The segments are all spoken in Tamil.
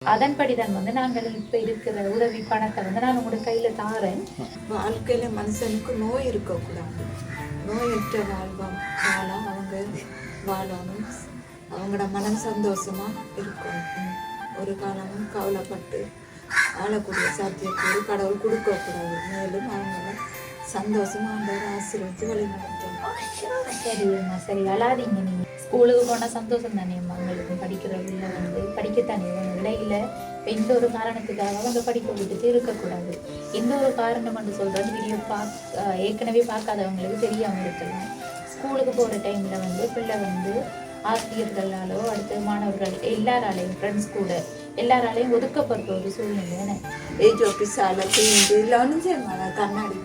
அதன்படிதான் வந்து நாங்கள் இப்போ இருக்கிற உதவி பணத்தை வந்து நான் உங்களோட கையில் தாரேன். வாழ்க்கையில் மனுஷனுக்கு நோய் இருக்கக்கூடாது. நோயற்ற வாழலாம் அவங்க வாழணும். அவங்களோட மனம் சந்தோஷமாக இருக்கணும். ஒரு காலமும் கவலைப்பட்டு வாழக்கூடிய சாத்தியக்கூறு கடவுள் கொடுக்கக்கூடாது. மேலும் அவங்கள சந்தோஷமாக அந்த ஆசீர்வதித்து வழி நடத்தணும். சரிம்மா, சரி, அழாதீங்க. நீங்கள் ஸ்கூலுக்கு போனால் சந்தோஷம் தானேம்மா உங்களுக்கு. படிக்கிறவங்கள வந்து படிக்கத்தானே இடையில எந்த ஒரு காரணத்துக்காக அவங்க படிக்க விட்டுட்டு இருக்கக்கூடாது. எந்த ஒரு காரணம் என்று சொல்கிறது வீடியோ ஏற்கனவே பார்க்காதவங்களுக்கு தெரியாமல் இருக்கலாம். ஸ்கூலுக்கு போகிற டைமில் வந்து பிள்ளை வந்து ஆசிரியர்களாலோ அடுத்த மாணவர்கள் எல்லாராலையும் ஃப்ரெண்ட்ஸ் கூட எல்லாராலையும் ஒதுக்கப்படுற ஒரு சூழ்நிலை. ஏஜ் ஆஃபீஸால் தீண்டு இல்லை ஒன்றும் செய்ய கண்ணாடி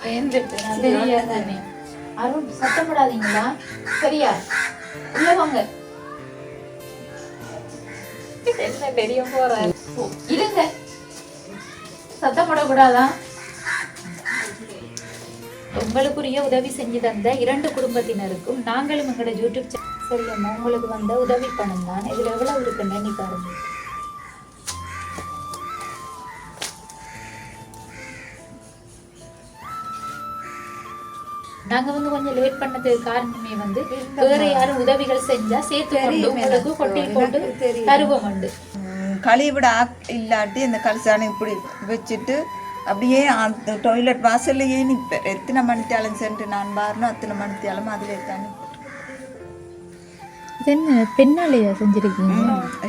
பயந்துட்டு தானே. அருண் சத்தப்படாதீங்களா? சரியா? உள்ள வாங்க. என்ன பெரிய போற இருங்க, சத்தப்படக்கூடாதா? உங்களுக்குரிய உதவி செஞ்சு தந்த 2 குடும்பத்தினருக்கும் நாங்களும் எங்களோட யூடியூப் சேனல் சொல்லுமா உங்களுக்கு வந்த உதவி பணம் தான். இதுல எவ்வளவு இருக்குன்னு நீ பாருங்க. நாங்க வந்து கொஞ்சம் லேட் பண்ணதுக்கு காரணமே வந்து வேற யாரும் உதவிகள் செஞ்சா சேர்த்து கொண்டு உங்களுக்கு கொட்டி போட்டு தருவோம். உண்டு கழிவிட இல்லாட்டி இந்த கல்சானை இப்படி வச்சுட்டு அப்படியே அந்த டாய்லெட் வாசல்லையே நிற்பேன். எத்தனை மணித்தாலும் சென்று நான் பாருணும் அத்தனை மணித்தாலும் அதிலே தான். என்ன பெண்ணாலையா செஞ்சிருக்கீங்க?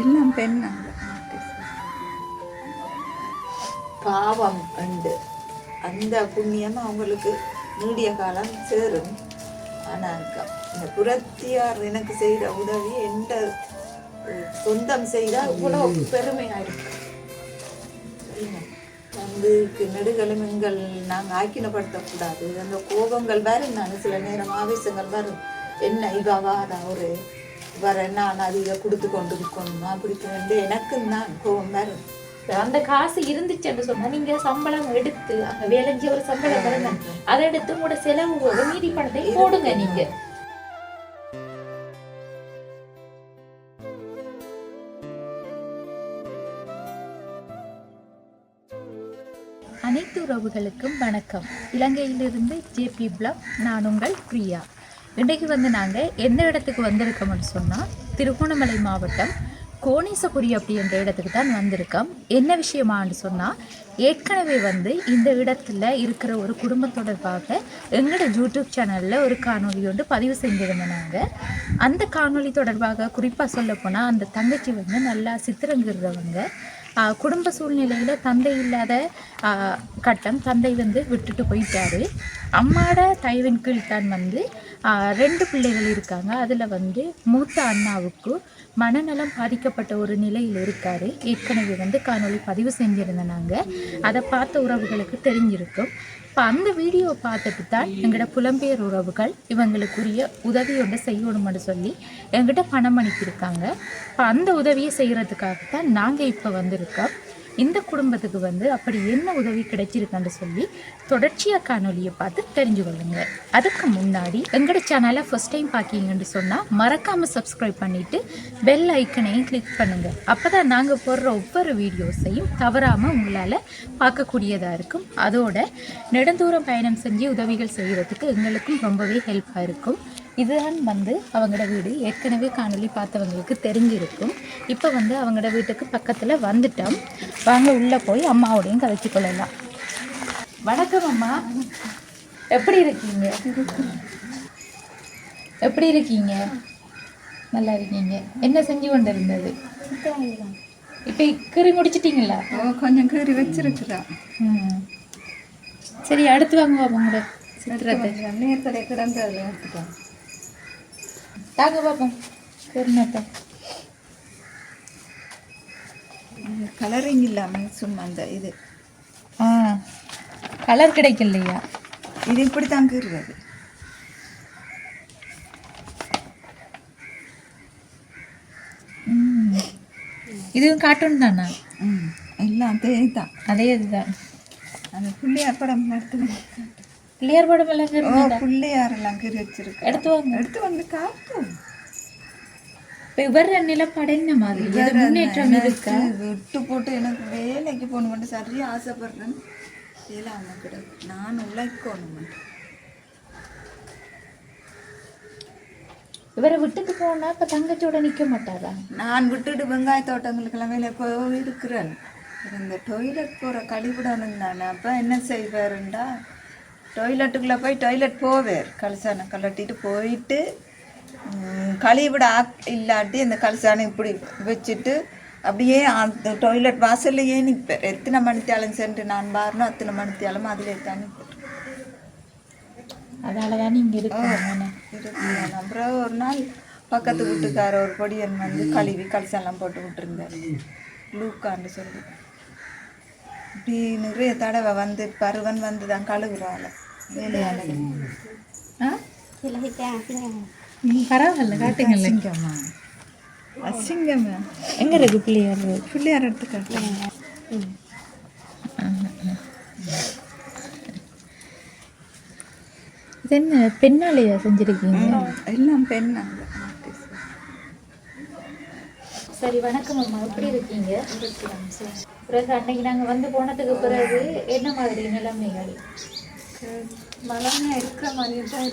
எல்லாம் பெண்ணாங்க. பாவம் உண்டு, அந்த புண்ணியம் அவங்களுக்கு நீடிய காலம் சேரும். ஆனால் இந்த புரத்தியார் எனக்கு செய்கிற உதவி எந்த சொந்தம் செய்தால் இவ்வளவு பெருமையாக இருக்கு. வந்து நெடுகெலும்புகள் நாங்கள் ஆக்கினப்படுத்தக்கூடாது. அந்த கோபங்கள் வரும், நான் சில நேரம் ஆவேசங்கள் வரும். என்ன இவ வாரா ஒரு வர நான் அதிக கொடுத்து கொண்டு இருக்கணுமா அப்படி எனக்கும் தான் கோபம் வரும். அந்த காசு இருந்துச்சுன்னு சொன்னா நீங்க சம்பளம் எடுத்து அங்க வேலைஞ்சி ஒரு சம்பளம் வருங்க, அதை எடுத்து உங்களோட செலவு போக மீதி பணத்தை போடுங்க. நீங்க அனைத்து உறவுகளுக்கும் வணக்கம். இலங்கையிலிருந்து ஜேபி பிளாக், நான் உங்கள் பிரியா. இன்றைக்கு வந்து நாங்கள் எந்த இடத்துக்கு வந்திருக்கோம்னு சொன்னால் திருகோணமலை மாவட்டம் கோணேசபுரி அப்படின்ற இடத்துக்கு தான் வந்திருக்கோம். என்ன விஷயமானு சொன்னால் ஏற்கனவே வந்து இந்த இடத்துல இருக்கிற ஒரு குடும்பம் தொடர்பாக எங்களோட யூடியூப் சேனலில் ஒரு காணொலி ஒன்று பதிவு செஞ்சிருந்தோம். நாங்கள் அந்த காணொலி தொடர்பாக குறிப்பாக சொல்லப்போனால் அந்த தங்கச்சி வந்து நல்லா சித்திரங்கிறவங்க. குடும்ப சூழ்நிலையில் தந்தை இல்லாத கட்டம், தந்தை வந்து விட்டுட்டு போயிட்டாரு. அம்மாவோட தயவின் கீழ் தான் வந்து 2 பிள்ளைகள் இருக்காங்க. அதில் வந்து மூத்த அண்ணாவுக்கு மனநலம் பாதிக்கப்பட்ட ஒரு நிலையில் இருக்கார். ஏற்கனவே வந்து காணொலி பதிவு செஞ்சுருந்தோம். நாங்கள் அதை பார்த்த உறவுகளுக்கு தெரிஞ்சிருக்கும். இப்போ அந்த வீடியோவை பார்த்துட்டு தான் எங்களோட புலம்பெயர் உறவுகள் இவங்களுக்குரிய உதவி ஒன்று செய்யணும்னு சொல்லி எங்கிட்ட பணம் அனுப்பியிருக்காங்க. இப்போ அந்த உதவியை செய்கிறதுக்காகத்தான் நாங்கள் இப்போ வந்திருக்கோம். இந்த குடும்பத்துக்கு வந்து அப்படி என்ன உதவி கிடைச்சிருக்குன்னு சொல்லி தொடர்ச்சியாக காணொலியை பார்த்து தெரிஞ்சு கொள்ளுங்க. அதுக்கு முன்னாடி எங்களோட சேனலை ஃபர்ஸ்ட் டைம் பார்க்கிங்கன்னு சொன்னால் மறக்காமல் சப்ஸ்கிரைப் பண்ணிவிட்டு பெல் ஐக்கனையும் கிளிக் பண்ணுங்கள். அப்போ தான் நாங்கள் போடுற ஒவ்வொரு வீடியோஸையும் தவறாமல் உங்களால் பார்க்கக்கூடியதாக இருக்கும். அதோட நெடுந்தூரம் பயணம் செஞ்சு உதவிகள் செய்கிறதுக்கு எங்களுக்கும் ரொம்பவே ஹெல்ப்பாக இருக்கும். இதுதான் வந்து அவங்களோட வீடு. ஏற்கனவே காணொலி பார்த்தவங்களுக்கு தெரிஞ்சிருக்கும். இப்போ வந்து அவங்களோட வீட்டுக்கு பக்கத்தில் வந்துட்டோம். வாங்க உள்ளே போய் அம்மாவோடையும் கதைச்சி கொள்ளலாம். வணக்கம் அம்மா, எப்படி இருக்கீங்க? எப்படி இருக்கீங்க? நல்லா இருக்கீங்க. என்ன செஞ்சு கொண்டு இருந்தது? இப்போ கீறி முடிச்சிட்டிங்களா? கொஞ்சம் கீறி வச்சிருக்குறா. சரி, அடுத்து வாங்க அவங்களோட சித்திரத்தை நேரத்தோட கிடந்து அதில் எடுத்துட்டோம். தாங்க பார்ப்போம். சரிண்ணா, கலரிங் இல்லாமல் சும்மா அந்த இது கலர் கிடைக்கலையா? இது இப்படி தான் கீறுறது. இதுவும் கார்ட்டூன் தானா? எல்லாம் அதே தான். அதே இதுதான். அந்த பிள்ளையார் படம் எடுத்து பிள்ளையார் படம் எல்லாம் பிள்ளையாரெல்லாம் கீறி வச்சிருக்கு. எடுத்து வாங்க. எடுத்து வந்து காட்டும். இப்போ இவர் நிலப்பாடு என்ன மாதிரி இது முன்னேற்றம் இருக்கா? விட்டு போட்டு எனக்கு வேலைக்கு போகணுமெண்டு சரியா ஆசைப்படுறேன். வேலை அவங்க கிட்ட நான் உழைக்கணும். இவரை விட்டுட்டு போனா இப்போ தங்கச்சியோட நிற்க மாட்டாரா? நான் விட்டுட்டு வெங்காய தோட்டங்களுக்கெல்லாம் வேலை போய் இருக்கிறேன். இந்த டொய்லெட் போகிற கழிவிடணும் தானே. அப்போ என்ன செய்வாருண்டா, டொய்லெட்டுக்குள்ளே போய் டொய்லெட் போவார், கலசானை கலட்டிட்டு போயிட்டு கழிவிட இல்லாட்டி அந்த கலசானை இப்படி வச்சுட்டு அப்படியே அந்த டொய்லெட் வாசல்லையே நிற்பார். எத்தனை மணித்தாலும் சென்று நான் பாருனோ அத்தனை மணித்தாலும் அதிலே தான் நிற்பேன். அதனால தான் நீங்கள் இருக்கணும். அப்புறம் ஒரு நாள் பக்கத்து வீட்டுக்கார ஒரு பொடியன் வந்து கழுவி கலசெல்லாம் போட்டு விட்டுருந்தார், லூக்கான்னு சொல்லி. இப்படி நிறைய தடவை வந்து பருவன் வந்து தான் கழுவுறாள் வேலையால. பரவாயில்ல, காட்டுங்க. அசிங்கம்மா அசிங்கம்மா. எங்கே இருக்கு பிள்ளையார்? பிள்ளையார் எடுத்து காட்டுங்க. இது என்ன பெண்ணாலையா செஞ்சுருக்கீங்க? எல்லாம் பெண்ணாங்க. சரி, வணக்கம் அம்மா, எப்படி இருக்கீங்க? பிறகு அன்னைக்கு நாங்கள் வந்து போனதுக்கு பிறகு என்ன மாதிரி நிலைமைகள்? மழை இருக்கிற மாதிரியும் தான்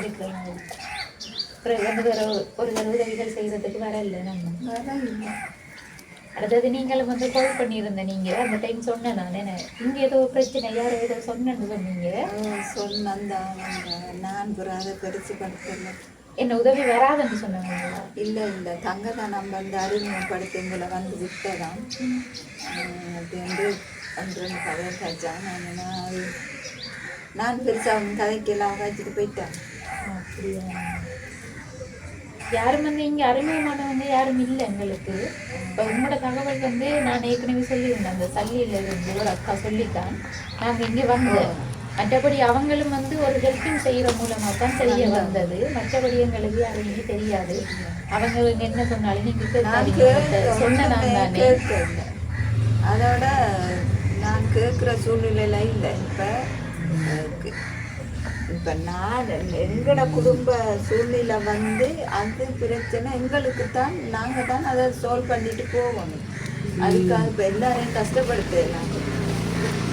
இருக்கிற மாதிரி. பிறகு வந்து வேற ஒரு உதவிகள் செய்கிறதுக்கு வர இல்லை நம்ம வர இல்லை. அடுத்தது நீங்களும் வந்து கால் பண்ணியிருந்தேன். நீங்கள் அந்த டைம் சொன்னேன் நான், என்ன இங்கே ஏதோ பிரச்சனை, யாரோ ஏதோ சொன்னேன்னு சொன்னீங்க. சொன்னந்தான் நான் அதை பெருசு படுத்தல. என்ன உதவி வராதுன்னு சொன்னாங்க? இல்லை இல்லை, தங்க தான் நம்ம அந்த அறிமுகப்படுத்தி எங்களை வந்து விட்டதான் அப்படின்ட்டு அன்று கதை காய்ச்சா. நான் பெருசாக கதைக்கெல்லாம் காய்ச்சிட்டு போயிட்டேன். அப்படியா? யாரும் வந்து இங்கே அறிமுகமானவங்க யாரும் இல்லை எங்களுக்கு. இப்போ உங்களோட தகவல் வந்து நான் ஏற்கனவே சொல்லியிருந்தேன், அந்த சல்லியில் இருந்து ஒரு அக்கா சொல்லித்தான் நாங்கள் இங்கே வந்தோம். மற்றபடி அவங்களும் வந்து ஒரு ஹெல்ப்பிங் செய்கிற மூலமாக தான் செய்ய வந்தது. மற்றபடி எங்களுக்கு யாருமே தெரியாது. அவங்க என்ன சொன்னாலும் நீங்கள் சொன்னதான் தானே. அதோட நான் கேட்குற சூழ்நிலையில இல்லை. இப்போ நான் எங்களோட குடும்ப சூழ்நிலை வந்து அது பிரச்சனை எங்களுக்கு தான், நாங்கள் தான் அதை சால்வ் பண்ணிட்டு போகணும். அதுக்காக இப்போ எல்லாரையும் கஷ்டப்படுத்தலாம்.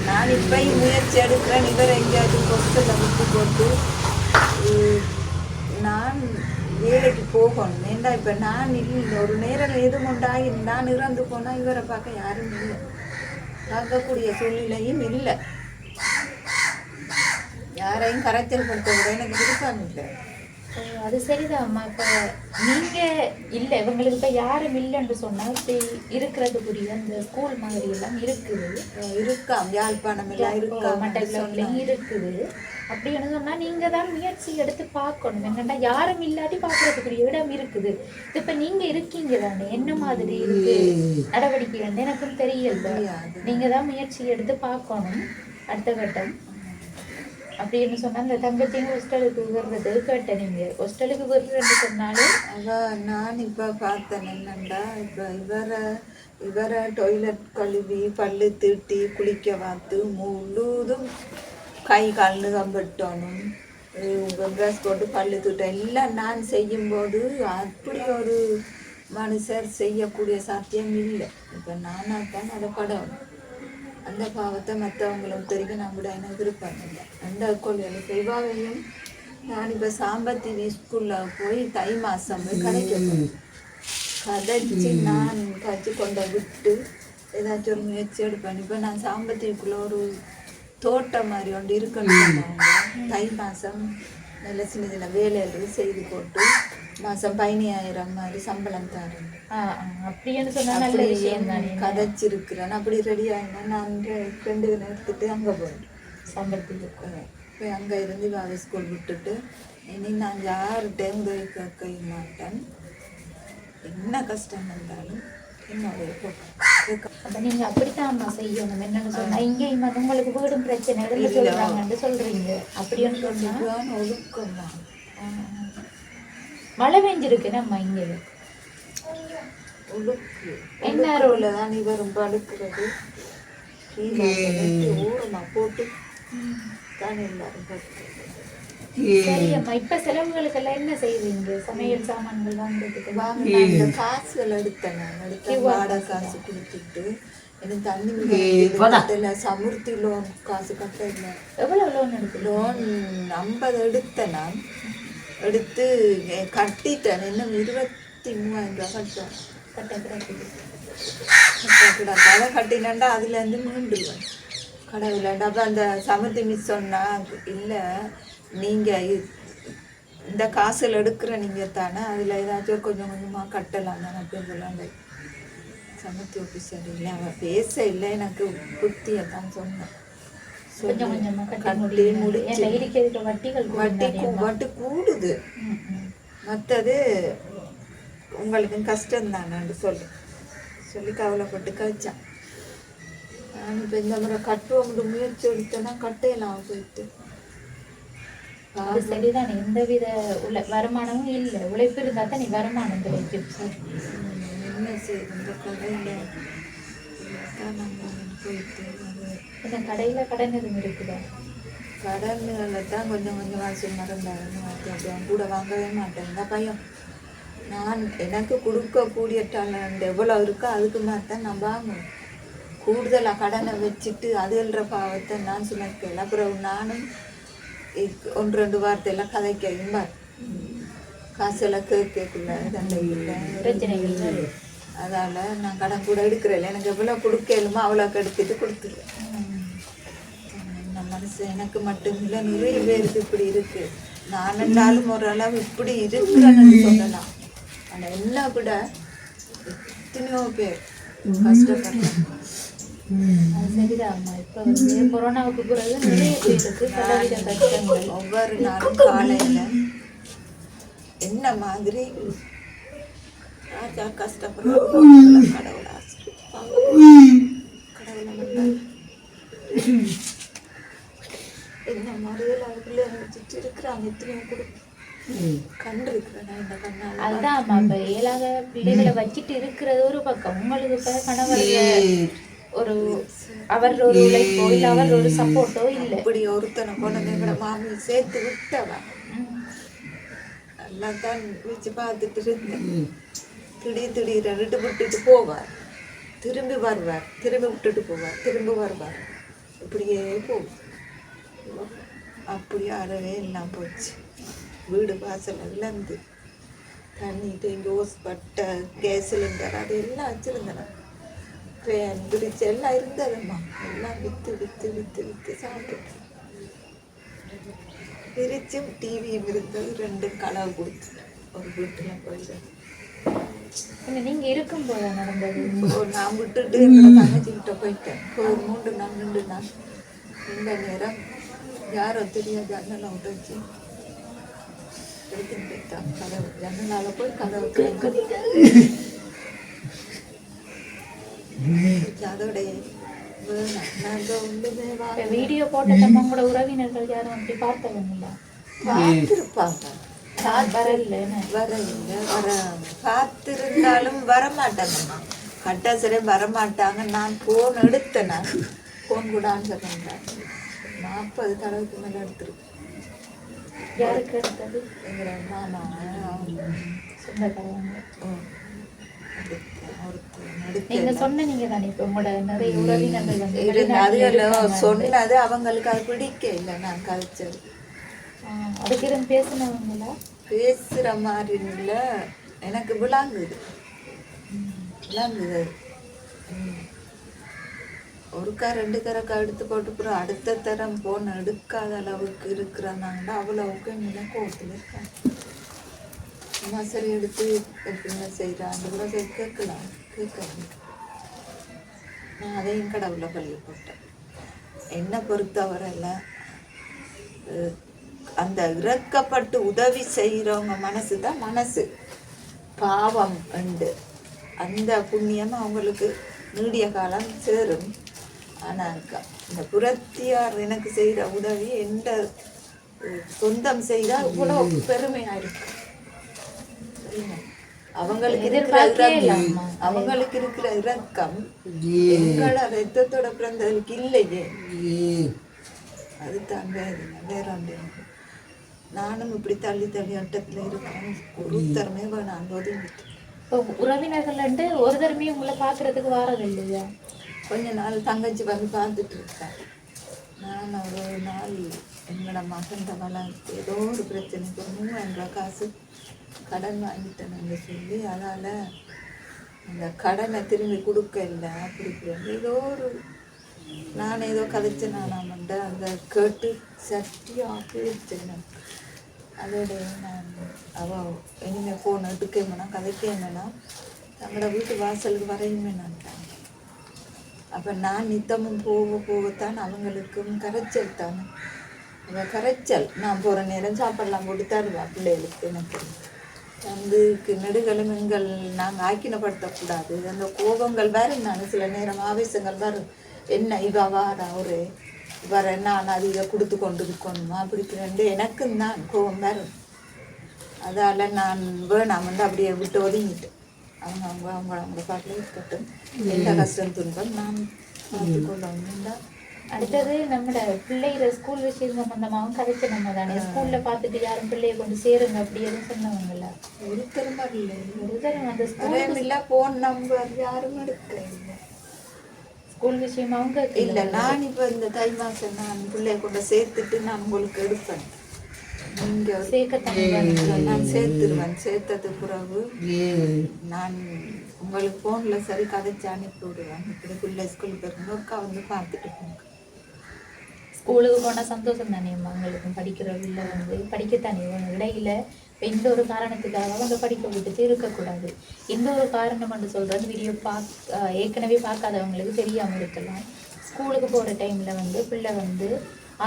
நான் இப்போயும் முயற்சி எடுக்கிறேன். இவர் எங்கேயாவது ஹாஸ்டலில் விட்டு போட்டு நான் வேலைக்கு போகணும். ஏண்டா இப்போ நான் இல்லை, ஒரு நேரம் எதுவும் உண்டாகி நான் இறந்து போனால் இவரை பார்க்க யாரும் இல்லை, பார்க்கக்கூடிய சூழ்நிலையும் இல்லை. யாரையும் கரைச்சல் படுத்த விட எனக்கு விருப்பம் இல்லை. அது சரிதான் அம்மா. இப்போ நீங்கள் இல்லை, இவங்களுக்கு இப்போ யாரும் இல்லைன்னு சொன்னால் இப்போ இருக்கிறதுக்குரிய அந்த ஸ்கூல் மாதிரி எல்லாம் இருக்குது. இருக்காம், யாழ்ப்பாணம் எல்லாம் இருக்கா, மண்டபம் இருக்குது. அப்படின்னு சொன்னால் நீங்கள் தான் முயற்சி எடுத்து பார்க்கணும். என்னென்னா யாரும் இல்லாட்டி பார்க்குறதுக்குரிய இடம் இருக்குது. இது இப்போ நீங்கள் இருக்கீங்க தானே, என்ன மாதிரி இருக்கு நடவடிக்கை வந்து எனக்கும் தெரியல. நீங்கள் தான் முயற்சி எடுத்து பார்க்கணும். அடுத்த கட்டம் அப்படின்னு சொன்னால் அந்த தங்கத்தையும் ஹாஸ்டலுக்கு விடுறது கேட்டேன். நீங்கள் ஹாஸ்டலுக்கு விடுறேன்னு சொன்னாலும் அதான் நான் இப்போ பார்த்தேன் என்னண்டா, இப்போ இவரை டொய்லெட் கழுவி பல்லு தீட்டி குளிக்க பார்த்து முழுதும் கை கால் கம்பட்டணும், ட்ரெஸ் போட்டு பல்லு தீட்ட எல்லாம் நான் செய்யும்போது அப்படி ஒரு மனுஷர் செய்யக்கூடிய சாத்தியம் இல்லை. இப்போ நானாக தான் அதை படணும். அந்த பாவத்தை மற்றவங்களும் தெரியும். நான் கூட எனக்கு விருப்பம் இல்லை. அந்த கொள்கையை செய்வாவையும் நான் இப்போ சாம்பத்திரி ஸ்கூலில் போய் தை மாதம் போய் கதைக்கணும். கதைச்சி நான் கதைச்சி கொண்ட விட்டு ஏதாச்சும் ஒரு முயற்சி எடுப்பேன். இப்போ நான் சாம்பத்திரிக்குள்ளே ஒரு தோட்டம் மாதிரி ஒன்று இருக்கணும். தை மாதம் நல்ல சின்ன சின்ன வேலைகள் செய்து போட்டு மாதம் 15,000 மாதிரி சம்பளம் தரேன். அப்படின்னு சொன்னால் நல்ல விஷயம் தான். கதைச்சிருக்கிறேன். அப்படி ரெடி ஆகினா நான் 2 தினம் எடுத்துகிட்டு அங்கே போயிட்டேன் சம்பளத்துக்கு. போய் அங்கே இருந்து வேலை ஸ்கூல் விட்டுட்டு இனி நான் யார்கிட்டையும் கேட்க மாட்டேன். என்ன கஷ்டம் வந்தாலும் என்னுடைய அப்போ நீங்கள் அப்படித்தான் அம்மா செய்யணும். என்னன்னு சொன்னால் இங்கேயும் வந்து உங்களுக்கு வீடும் பிரச்சனை சொல்கிறாங்கன்னு சொல்கிறீங்க. அப்படின்னு சொன்னால் ஒழுக்கமா மழை பெஞ்சிருக்கு நம்ம இங்கே ஒழுக்கு என்ன ரோல தான் இவரும் படுக்கிறது. ஊரமாக போட்டு தான் எல்லாரும் படுக்கிறது. சரி அம்மா, இப்ப செலவுகளுக்கெல்லாம் என்ன செய்வீங்க? சமையல் சாமான்கள் வாங்குறதுக்கு வாங்கினா இந்த காசுகள் எடுத்தேன். நான் எடுத்த வாடகை காசு கொடுத்துட்டு எனக்கு தண்ணி கட்டல, சமுர்த்தி லோன் காசு கட்ட இல்லை. எவ்வளவு லோன் எடுத்து? லோன் 50 எடுத்தேன். நான் எடுத்து கட்டிட்டேன். இன்னும் 23,000 ரூபா கட்டேன். கடை கட்டினாண்டா அதுலேருந்து மீண்டுருவேன் கடவுளாண்டா. அப்போ அந்த சமுர்த்தி மிஸ் சொன்னா, இல்லை நீங்கள் இந்த காசில் எடுக்கிற நீங்கள் தானே, அதில் ஏதாச்சும் கொஞ்சம் கொஞ்சமாக கட்டலாம் தானே அப்படின்னு சொல்லாங்க. சமுர்த்தி ஆஃபீஸர் இல்லை, அவன் பேச இல்லை, எனக்கு புத்தியை தான் சொன்னேன். கட்டி முடிச்சு வட்டி கூடுது. மற்றது உங்களுக்கு கஷ்டம் தானு சொல்லி கவலைப்பட்டு கழிச்சான். நான் இப்போ இந்த முறை கட்டுவோம் முயற்சி எடுத்தேன்னா கட்டையெல்லாம் போயிட்டு. அது சரிதான், எந்தவித வருமானமும் இல்லை. உழைப்பு இருந்தா தான் நீ வருமானம் கிடைக்கும். என்ன செய்யுது இந்த கடையில் போயிட்டு இந்த கடையில் கடன் எதுவும் இருக்குதா? கடன்களில் தான் கொஞ்சம் கொஞ்சம் வாசி மறந்தாங்க. கூட வாங்கவே மாட்டேன். இந்த பையன் நான் எனக்கு கொடுக்கக்கூடிய டேலண்ட் எவ்வளோ இருக்கோ அதுக்கு மாதிரி தான் நான் வாங்குவேன். கூடுதலாக கடனை வச்சுட்டு அது எழுற பாவத்தை நான் சுமக்கல. அப்புறம் நானும் 1-2 வார்த்தையெல்லாம் கதைக்கையும் பார், காசெல்லாம் கேட்கக்குள்ள தண்டையில் பிரச்சனைகள். அதால் நான் கடன் கூட எடுக்கிறேன். எனக்கு எவ்வளோ கொடுக்கலுமோ அவ்வளோக்கு எடுத்துட்டு கொடுத்துருவேன். இந்த மனசு எனக்கு மட்டும் இல்லை, நிறைய பேருக்கு இப்படி இருக்குது. நான் என்றாலும் ஓரளவு இப்படி இருக்கிறேன்னு சொல்லலாம். ஆனால் என்ன விட எத்தனையோ பேர் கஷ்டப்படுறேன். சரிதாம்மா, இப்போ கொரோனாவுக்கு பிறகு நிறைய பேருக்கு பலவித கஷ்டங்கள். ஒவ்வொரு நாளும் காலையில் என்ன மாதிரி ராஜா கஷ்டப்படுறாங்க. கடவுளை என்ன மறுதல் அதுக்குள்ளே வச்சுட்டு இருக்கிறாங்க. எத்தனையோ கொடுக்கும் கண்டு இருக்கிறேன் இந்த கண்ணால். அதுதான் அம்மா, இப்போ ஏழாக பிள்ளைகளை வச்சுட்டு இருக்கிறது ஒரு பக்கம். உங்களுக்கு இப்போ கணவர் ஒரு அவர் ஒரு உழைப்போ இல்லை, அவர் ஒரு சப்போர்ட்டோ இல்லை. இப்படி ஒருத்தனை கொண்டு எங்களோட மாமியை சேர்த்து விட்டவன் எல்லாம் தான் வச்சு பார்த்துட்டு இருந்தேன். திடீர் விட்டுட்டு போவார், திரும்பி வருவார், திரும்பி விட்டுட்டு போவார், திரும்பி வருவார். இப்படியே போகும். அப்படியே அறவே எல்லாம் போச்சு. வீடு வாசல் எல்லாம் இருந்து தண்ணி தேங்கி ஓஸ்பட்டை கேஸ் சிலிண்டர் அது எல்லாம் வச்சுருந்தேன். ஃபேன் பிரிட்ஜ் எல்லாம் இருந்ததும்மா. எல்லாம் விற்று சாப்பிட்டு பிரிட்ஜும் டிவியும் இருந்தது. 2 களவு கொடுத்து ஒரு வீட்டில் போயிட்டு நீங்க இருக்கும்போது நடந்தது. நான் விட்டுட்டு என்னோட தங்கச்சிக்கிட்ட போயிட்டேன். ஒரு 3 நாள் 2 நாள் இந்த நேரம் யாரோ தெரியாது ஜன்னலை விட்டு வச்சு எடுத்துன்னு போயிட்டான். கதவு ஜன்னலால் போய் கதவு அதோடைய வீடியோ போட்டதம்மா கூட உறவினர்கள் யாரும் அப்படி பார்த்தவங்களா? பார்த்துருப்பாங்க. பார்த்திருந்தாலும் வரமாட்டாங்கம்மா. கட்டாசரே வரமாட்டாங்க. நான் போன் எடுத்தேன். நான் போன் கூட ஆன்சர் பண்ணுறேன். 40 தடவைக்கு மேலே எடுத்துருக்கேன். யாருக்கு எடுத்தது? எங்களோட மாமா சொந்தக்காரங்க. நீங்க சொன்னீங்க தானே இப்போ உங்களோட நிறைய உறவினர்கள் வந்து சொன்னது அவங்களுக்கு அது பிடிக்க இல்லை. நான் கதைச்சது அதுக்கு எதுவும் பேசினவங்களா? பேசுகிற மாதிரி இல்லை, எனக்கு விளாங்குது. ஒருக்கா 2 தரக்கா எடுத்து போட்டுக்கிறோம். அடுத்த தரம் போன எடுக்காத அளவுக்கு இருக்கிறாங்கன்னா அவ்வளவுக்கு நிலை கோவத்தில் இருக்காங்க. சரி எடுத்து எப்படின்னா செய்கிறாங்க கூட கேட்கலாம். நான் அதையும் கடவுளை பழிய போட்டேன். என்னை பொறுத்தவரையில் அந்த இறக்கப்பட்டு உதவி செய்கிறவங்க மனசு தான் மனசு பாவம் உண்டு. அந்த புண்ணியம் அவங்களுக்கு நீடிய காலம் சேரும். ஆனால் இந்த புரத்தியார் எனக்கு செய்கிற உதவி எந்த சொந்தம் செய்தால் இவ்வளோ பெருமையாக இருக்கு. அவங்களுக்கு இருக்கிற இரக்கம் எங்களோட ரத்தத்தோட பிறந்ததுக்கு இல்லையே. அதுதான் வேற ஒன்று. நானும் இப்படி தள்ளி தள்ளி அட்டத்தில் இருக்கிறேன். ஒருத்தருமே வேணாம் ஒதுங்கிட்டு. இப்போ உறவினர்கள்ட்டு ஒரு தடவை உங்களை பார்க்கறதுக்கு வாரது இல்லையா? கொஞ்ச நாள் தங்கச்சி வந்து பார்த்துட்டு இருக்கேன். நான் ஒரு நாள் எங்களோட மகன் வளர்த்து ஏதோ ஒரு பிரச்சனைக்கு 3000 ரூபா காசு கடன் வாங்கிட்டேன்னு சொல்லி அதால் அந்த கடனை திரும்பி கொடுக்க இல்லை அப்படி ஏதோ ஒரு நான் ஏதோ கதைச்சேன் நானாமண்ட அந்த கேட்டு சட்டியாக போயிடுச்சேன். அதோட நான் அவள் இனிமேல் ஃபோன் எடுக்கணும்னா கதைக்கணும்னா தங்களோட வீட்டு வாசலுக்கு வரையுமே நான்ட்டாங்க. அப்போ நான் நித்தமும் போகத்தான் அவங்களுக்கும் கரைச்சல் தானே. அந்த கரைச்சல் நான் போகிற நேரம் சாப்பாடெல்லாம் போட்டு தருவா பிள்ளைகளுக்கு. எனக்கு வந்து நெடுகெலும்புகள் நாங்கள் ஆக்கினப்படுத்தக்கூடாது. அந்த கோபங்கள் வரும் தானே சில நேரம் ஆவேசங்கள் வரும். என்ன இவ வாரா ஒரு வர நான் அதிக கொடுத்து கொண்டு இருக்கணுமா அப்படி ரெண்டு எனக்கும் தான் கோபம் வரும். அதால் நான் வேணாமண்டு அப்படியே விட்டு ஒதுங்கிட்டேன். அவங்க பாட்டில் இருக்கட்டும், எந்த கஷ்டம் துன்பம் நான் பார்த்துக்கொள்ளா. அடுத்தது நம்மளோட பிள்ளைகள் ஸ்கூல் விஷயம் சம்பந்தமாகவும் கதைச்சு நம்ம தானே ஸ்கூலில் பார்த்துட்டு யாரும் பிள்ளைய கொண்டு சேருங்க அப்படி எதுவும் சொன்னவங்கள ஒருத்தரும் வரல. ஒருத்தரும் அந்த ஸ்கூல் இல்லை ஃபோன் நம்பர் யாரும் எடுக்க இல்லை. ஸ்கூல் விஷயம் அவங்க இல்லை. நான் இப்போ இந்த தை மாதம் நான் பிள்ளைய கொண்டு சேர்த்துட்டு நான் உங்களுக்கு எடுப்பேன். நீங்கள் சேர்க்கத்தான் நான் சேர்த்துருவேன். சேர்த்தது பிறகு நான் உங்களுக்கு ஃபோனில் சரி கதைச்சு அனுப்பி விடுவேன். இப்படி பிள்ளை ஸ்கூலுக்கு போயிருந்தோம் அக்கா வந்து பார்த்துட்டு போங்க. ஸ்கூலுக்கு போனால் சந்தோஷம் தானே அவங்களுக்கும் படிக்கிற பிள்ளை வந்து படிக்கத்தானே இடையில எந்த ஒரு காரணத்துக்காக அவங்க படிக்க விட்டுட்டு இருக்கக்கூடாது. எந்த ஒரு காரணம்னு சொல்கிறது வீடியோ ஏற்கனவே பார்க்காதவங்களுக்கு தெரியாமல் இருக்கலாம். ஸ்கூலுக்கு போகிற டைமில் வந்து பிள்ளை வந்து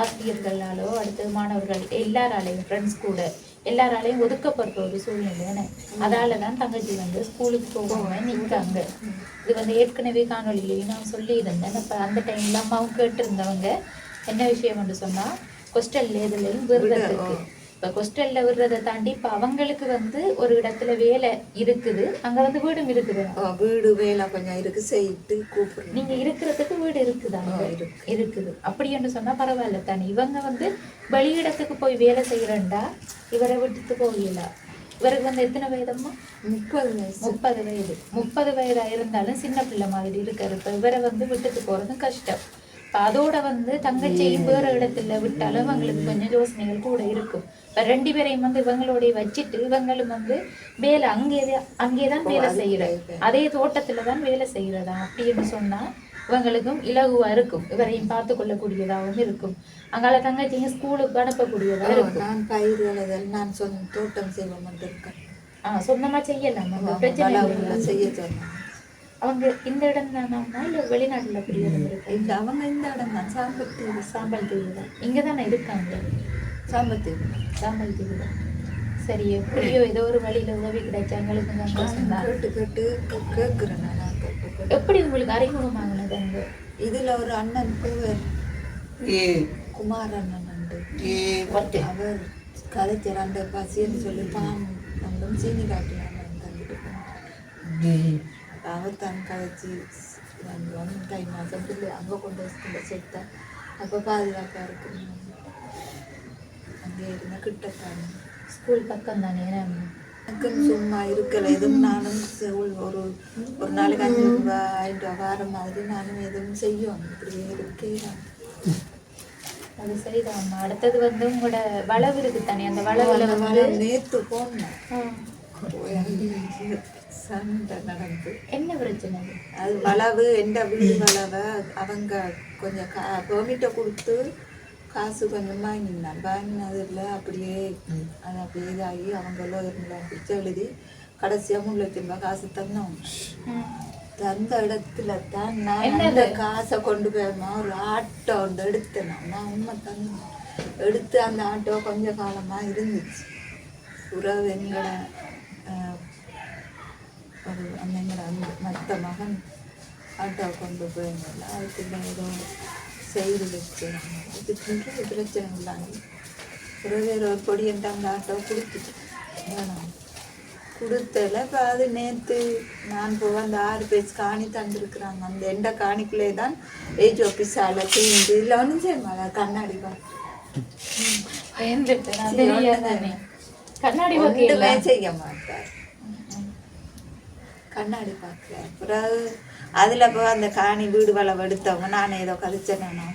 ஆசிரியர்களாலோ அடுத்து மாணவர்கள் எல்லாராலையும் ஃப்ரெண்ட்ஸ் கூட எல்லாராலையும் ஒதுக்கப்படுற ஒரு சூழ்நிலை. அதால தான் தங்கச்சி வந்து ஸ்கூலுக்கு போகாமல் நிற்காங்க. இது வந்து ஏற்கனவே காணொலியிலையும் நான் சொல்லியிருந்தேன். இப்போ அந்த டைமில் அம்மாவும் கேட்டிருந்தவங்க என்ன விஷயம்னு சொன்னால் ஹாஸ்டல்ல இதுலையும் விடுறதுக்கு. இப்போ ஹாஸ்டலில் விடுறதை தாண்டி இப்போ அவங்களுக்கு வந்து ஒரு இடத்துல வேலை இருக்குது, அங்கே வந்து வீடும் இருக்குது. வீடு வேலை கொஞ்சம் இருக்குது செய்யிட்டு கூப்பிடுறோம். நீங்கள் இருக்கிறதுக்கு வீடு இருக்குதா? இருக்குது. அப்படி சொன்னால் பரவாயில்ல தானே. இவங்க வந்து வெளியிடத்துக்கு போய் வேலை செய்கிறேன்டா இவரை விட்டுட்டு போகல. இவருக்கு வந்து எத்தனை வயதம்மா? 30 வயது. 30 வயதாக இருந்தாலும் சின்ன பிள்ளை மாதிரி இருக்காரு. இப்போ இவரை வந்து விட்டுட்டு போகிறதும் கஷ்டம். அதோட வந்து தங்கச்சியும் வேற இடத்துல விட்டாலும் அவங்களுக்கு கொஞ்சம் யோசனைகள் கூட இருக்கும். இப்போ 2 பேரையும் வந்து இவங்களோடைய வச்சுட்டு இவங்களும் வந்து வேலை அங்கேதான் வேலை செய்யறது, அதே தோட்டத்துல தான் வேலை செய்யறதா அப்படின்னு சொன்னா இவங்களுக்கும் இலகுவா இருக்கும். இவரையும் பார்த்து கொள்ளக்கூடியதாகவும் இருக்கும். அங்கால தங்கச்சியும் ஸ்கூலுக்கு அனுப்பக்கூடியதா இருக்கும். நான் பயிர்கள் நான் தோட்டம் செய்வோம். சொந்தமா செய்யலாம், பிரச்சனை செய்ய சொன்னேன். அவங்க இந்த இடம் தானா இல்லை வெளிநாட்டுல புரியுது? இல்லை, அவங்க இந்த இடம் தான். சாம்பல் தீவு தான். இங்கே தானே இருக்காங்க. சாம்பல் தீவு தான். சரி, எப்படியோ ஏதோ ஒரு வழியில உதவி கிடைச்சா எங்களுக்கு சந்தோஷம் தான். கேட்டு கேட்குறேன். நான் எப்படி உங்களுக்கு அறிமுகமாகினது? அங்கே இதில் ஒரு அண்ணன் குமார் அண்ணன் உண்டு. அவர் கதைச்சர் அந்த பசின்னு சொல்லி பான் அங்கும் சீனி காட்டினாங்க தந்துட்டு போனாங்க. அவர் தான் கதைச்சி தை மாதம் பிள்ளை அங்கே கொண்டு ஸ்கூலில் சேர்த்தா. அப்போ பாதுகாப்பாக இருக்கு. அங்கே இருந்த கிட்டத்தான் ஸ்கூல் பக்கம் தானே. எனக்கும் சும்மா இருக்கலை. எதுவும் நானும் ஒரு நாளைக்கு 5 ரூபா 5 ரூபா வார மாதிரி நானும் எதுவும் செய்யும். இப்படியே இருக்கேன். அது சரிதான். அடுத்தது வந்து உங்களோட வளவு இருக்கு தானே, அந்த வளவுல நேற்று போனேன். சண்டை நடந்து என்ன பிரச்சனை? அது வளவு எந்த வீடு வளவை அவங்க கொஞ்சம் பெர்மிட்டை கொடுத்து காசு கொஞ்சம் வாங்கினதில் அப்படியே அது அப்படியே இதாகி அவங்களோ பிடிச்சி எழுதி கடைசியாக 3 லட்சம் ரூபாய் காசு தந்தோம். தந்த இடத்துல தான் நான் அந்த காசை கொண்டு போயமா ஒரு ஆட்டோ ஒன்று எடுத்தேன். நான் உண்மை தந்தேன். எடுத்து அந்த ஆட்டோ கொஞ்சம் காலமாக இருந்துச்சு. உறவு எங்களோட ஒரு எங்களோட அந்த மற்ற மகன் ஆட்டோ கொண்டு போயிருந்தோம்ல, அதுக்குள்ள ஏதோ செய்து வச்சுருந்தாங்க. இதுக்கு பிரச்சனை இல்லாங்க. உறவு ஒரு பொடியன்ட்டு அந்த ஆட்டோ கொடுத்துட்டு வேணாம் கொடுத்தல. இப்போ அது நேற்று நான் போக அந்த 6 பேஜ் காணி தந்துருக்குறாங்க. அந்த எந்த காணிக்குள்ளே தான் ஏஜ் ஆஃபீஸால் தீந்து இல்லை ஒன்றும் செய்யமா கண்ணாடி கண்ணாடி ஒன்றுமே செய்ய மாட்டார். கண்ணாடி பார்க்குறார். பிறகு அதில் போய் அந்த காணி வீடு வளம் எடுத்தவங்க நான் ஏதோ கதைச்சேனா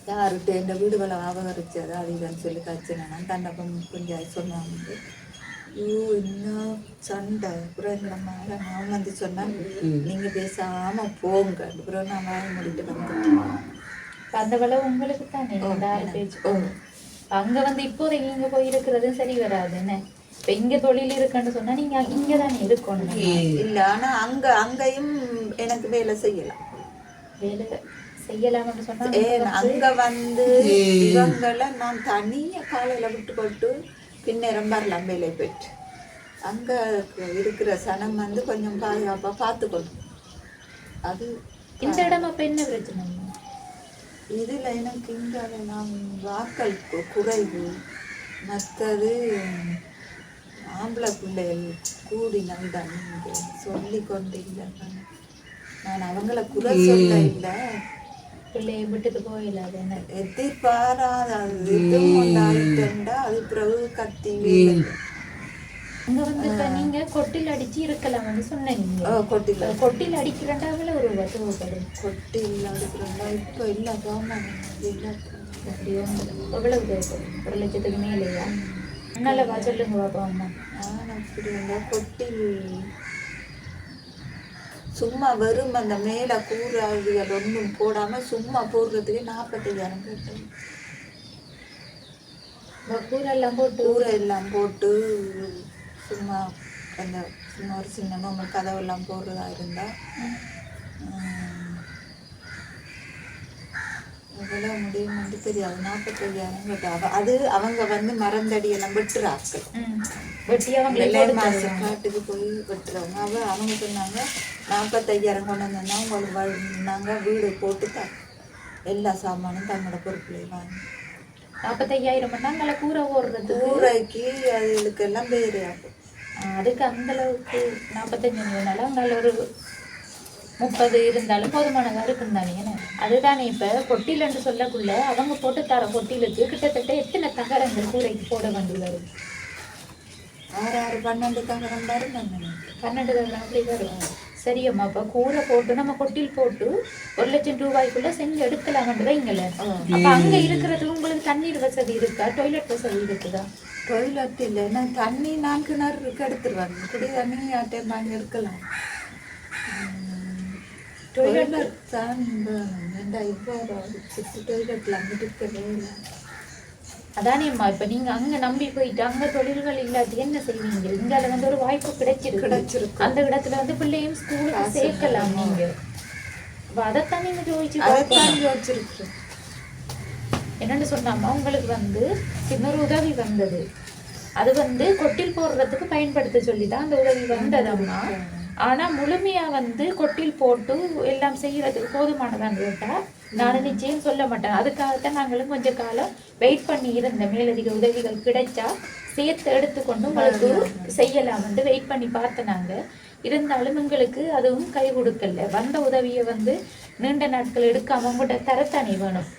யாருகிட்ட இந்த வீடு வளம் அபகரிச்சது அது இதுன்னு சொல்லி கதைச்சேனா தண்டப்பம் கொஞ்சம் சொன்னாங்க. ஐயோ இன்னும் சண்டை. அப்புறம் எங்களை மேலே நான் வந்து சொன்னேன் நீங்கள் பேசாமல் போங்க. அப்புறம் நான் வாய மூடிட்டு வந்துட்டேன். அந்த வேலை உங்களுக்கு தானே அங்க வந்து இப்போதைக்கு இங்க போயிருக்கிறது சரி வராது என்ன. இப்ப இங்க தொழில் இருக்குன்னு சொன்னா நீங்க இங்கதானே இருக்கணும். இல்ல ஆனா அங்கேயும் எனக்கு வேலை செய்யலாம். வேலை செய்யலாம்னு சொன்னா அங்க வந்து இவங்களை நான் தனியா காலையில விட்டு போட்டு பின்னேரம் வரலாம் வேலை போயிட்டு. அங்க இருக்கிற சனம் வந்து கொஞ்சம் பாதுகாப்பா பார்த்துக்கணும். அது இந்த இடம் அப்ப என்ன பிரச்சனை? இதுல எனக்கு இங்க நான் வாக்கள் குறைவு. மற்றது ஆம்பளை பிள்ளைகள் கூடி நந்தான் சொல்லி கொண்டு இல்லை. நான் அவங்கள குறை சொல்ல இல்லை. பிள்ளைய விட்டுட்டு போயிடாது என்ன எதிர்பாராத ஆயிட்டா அது பிறகு கத்தி. அங்க வந்து இப்ப நீங்க கொட்டில் அடிச்சு இருக்கலாம்னு சொன்னீங்க. கொட்டில் அடிக்கிறண்டாவில ஒரு வசூல் கொட்டில் அடிக்கிறண்டா இப்ப இல்ல எவ்வளவு தேவைப்படும்? 1 லட்சத்துக்கு மேலேயா? நல்லவா சொல்லுங்க பாப்பா. அம்மா அப்படி இருந்தா கொட்டில் சும்மா வெறும் அந்த மேல கூறாதிகள் ஒன்றும் போடாம சும்மா போடுறதுக்கு 45,000 கேட்டேன். கூரை எல்லாம் போட்டு சும்மா அந்த சும்மா ஒரு சின்ன நோமல் கதவெல்லாம் போடுறதா இருந்தா எவ்வளோ முடியும்னு தெரியாது. 45,000 கேட்டா. அது அவங்க வந்து மரந்தடியெல்லாம் வெட்டுறாக்கள். மாசம் காட்டுக்கு போய் வெட்டுறவங்க. அவங்க சொன்னாங்க 45,000 கொண்டு வந்தோம்னா உங்களுக்கு நாங்கள் வீடு போட்டு தான் எல்லா சாமானும் தன்னோட பொருட்களையும் வாங்கி 45,000 கூரை ஓடுறது கூரைக்கு அதுகளுக்கெல்லாம் பேரு ஆகும். அதுக்கு அந்த அளவுக்கு 45,000 நல்ல ஒரு 30 இருந்தாலும் போதுமானதா இருக்கும் தானே. அதுதானே இப்ப கொட்டிலன்னு சொல்லக்குள்ள அவங்க போட்டு தர கொட்டிலுக்கு கிட்டத்தட்ட எத்தனை தகரங்கள் கூரைக்கு போட வேண்டியது? 6 12 தகரம் வரும். 12 தகரம் அப்படி வரும். சரியம்மா. அப்ப கூரை போட்டு நம்ம கொட்டில் போட்டு 1 லட்சம் ரூபாய்க்குள்ள செஞ்சு எடுக்கலாம்னு வைங்கள. அப்ப அங்க இருக்கிறது உங்களுக்கு தண்ணீர் வசதி இருக்கா? டாய்லெட் வசதி இருக்குதா? டாய்லெட் இல்லைன்னா தண்ணி 4 கிணறு இருக்கு எடுத்துருவாங்க. குடி தண்ணி ஆட்டையும் வாங்கி எடுக்கலாம். டாய்லெட் தான் டாய்லெட்ல அங்கிட்டு இருக்கவே இல்லை. அதானேம்மா. இப்ப நீங்க அங்க நம்பி போயிட்டு அங்க தொழில்கள் இல்லாத என்ன செய்வீங்க? இங்கால வந்து ஒரு வாய்ப்பு கிடைச்சிருக்கு. அந்த இடத்துல வந்து பிள்ளையும் ஸ்கூலுக்கு சேர்க்கலாம். நீங்க அதைத்தான் நீங்க யோசிச்சிருக்கோம். என்னன்னு சொன்னாமா உங்களுக்கு வந்து இன்னொரு உதவி வந்தது. அது வந்து கொட்டில் போடுறதுக்கு பயன்படுத்த சொல்லிதான் அந்த உதவி வந்ததம்மா. ஆனா முழுமையா வந்து கொட்டில் போட்டு எல்லாம் செய்யறதுக்கு போதுமானதான்னு கேட்டா நான் நிச்சயம் சொல்ல மாட்டேன். அதுக்காகத்தான் நாங்களும் கொஞ்ச காலம் வெயிட் பண்ணி இருந்த மேலதிக உதவிகள் கிடைச்சா சேர்த்து எடுத்துக்கொண்டு உங்களுக்கு செய்யலாம் வந்து வெயிட் பண்ணி பார்த்தேன். நாங்க இருந்தாலும் எங்களுக்கு அதுவும் கை கொடுக்கல. வந்த உதவியை வந்து நீண்ட நாட்கள் எடுக்காம உங்கள்கிட்ட தரத்தானே வேணும்.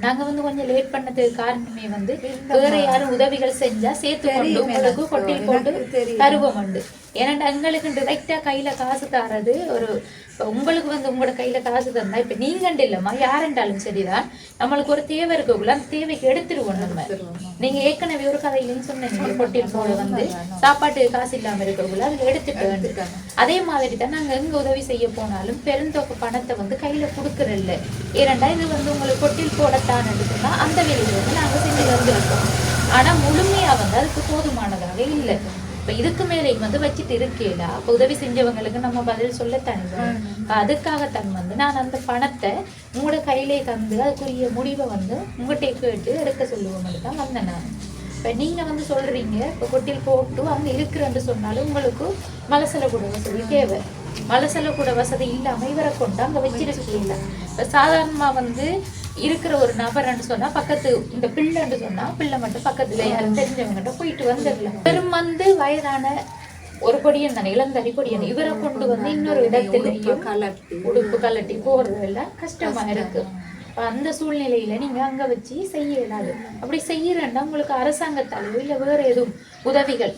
நாங்க வந்து கொஞ்சம் லேட் பண்ணதுக்கு காரணமே வந்து வேற யாரும் உதவிகள் செஞ்சா சேர்த்து கொண்டு உங்களுக்கு கொட்டில் போட்டு தருவோம் உண்டு. ஏன்னா எங்களுக்கு டிரெக்டா கையில காசு தரது ஒரு உங்களுக்கு வந்து உங்களோட கையில காசு தந்தா இப்ப நீங்கண்டு இல்லம்மா யாருண்டாலும் சரிதான் நம்மளுக்கு ஒரு தேவை இருக்கக்குள்ள அந்த தேவைக்கு எடுத்துருவோம் நம்ம. நீங்க ஏற்கனவே ஒரு கதையிலையும் சொன்னீங்க கொட்டில் போல வந்து சாப்பாட்டுக்கு காசு இல்லாம இருக்கக்குள்ள அதுல எடுத்துட்டு அதே மாதிரி தான் நாங்க எங்க உதவி செய்ய போனாலும் பெருந்தொகை பணத்தை வந்து கையில கொடுக்கறதில்ல. ஏனண்டா இது வந்து உங்களுக்கு கொட்டில் போடத்தான் சொன்னா அந்த வேலையில வந்து நாங்க செஞ்சு வந்திருக்கோம். ஆனா முழுமையா வந்து அதுக்கு போதுமானதாக இல்லை. இப்ப இதுக்கு மேலே வந்து வச்சுட்டு இருக்கேல. அப்ப உதவி செஞ்சவங்களுக்கு நம்ம பதில் சொல்லத்தானே. அதுக்காகத்தான் வந்து நான் அந்த பணத்தை உங்களோட கையிலே தந்து அதுக்குரிய முடிவை வந்து உங்கள்கிட்ட கேட்டு எடுக்க சொல்லுவோம் தான் வந்தேன் நான். இப்ப நீங்க வந்து சொல்றீங்க இப்ப கொட்டில் போட்டு அங்க இருக்கிறன்னு சொன்னாலும் உங்களுக்கு மலசல கூட வசதி தேவை. மலசல கூட வசதி இல்லாம இவரை கொண்டு அங்க வச்சிருக்கீங்க. இப்ப சாதாரணமா வந்து இருக்கிற ஒரு நபர்ன்னு சொன்னா பக்கத்து இந்த பிள்ளைன்னு சொன்னா பிள்ளை மட்டும் பக்கத்துல யாரும் தெரிஞ்சவங்கிட்ட போயிட்டு வந்துடலாம். பெரும் வந்து வயதான ஒரு கொடியன் தானே இளந்தடி கொடியன் இவரை கொண்டு வந்து இன்னொரு இடத்துலயும் உடுப்பு கலட்டி போடுறது எல்லாம் கஷ்டமா இருக்கு. அந்த சூழ்நிலையில நீங்க அங்க வச்சு செய்ய இயலாது. அப்படி செய்யறேன்னா உங்களுக்கு அரசாங்கத்தாலேயோ இல்ல வேற எதுவும் உதவிகள்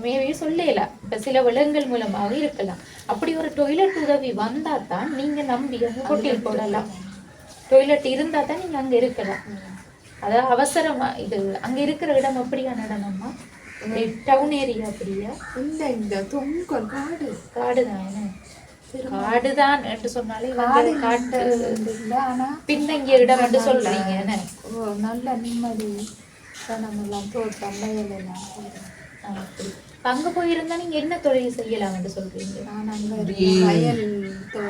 மேபி சொல்லலாம். இப்ப சில விலங்குகள் மூலமாக இருக்கலாம். அப்படி ஒரு டொய்லெட் உதவி வந்தா தான் நீங்க நம்பி அங்க கொட்டில் போடலாம். டொய்லெட் இருந்தா தான் நீங்க அங்க இருக்கலாம். அதாவது அவசரமா இது அங்க இருக்கிற இடம் அப்படியான இடமம்மா? டவுன் ஏரியா அப்படியா? இல்ல இந்த தொங்கல் காடு. காடுதான். காடுதான் என்று சொன்னாலே காட்டு இல்ல, ஆனா பின்தங்கிய இடம் என்று சொல்றீங்க. நல்ல நிம்மதி எல்லாம் தோட்டம் வயலெல்லாம். அப்படி அங்க போயிருந்தா நீங்க என்ன தொழில் செய்யலாம் என்று சொல்றீங்க? நான் அங்க வயல்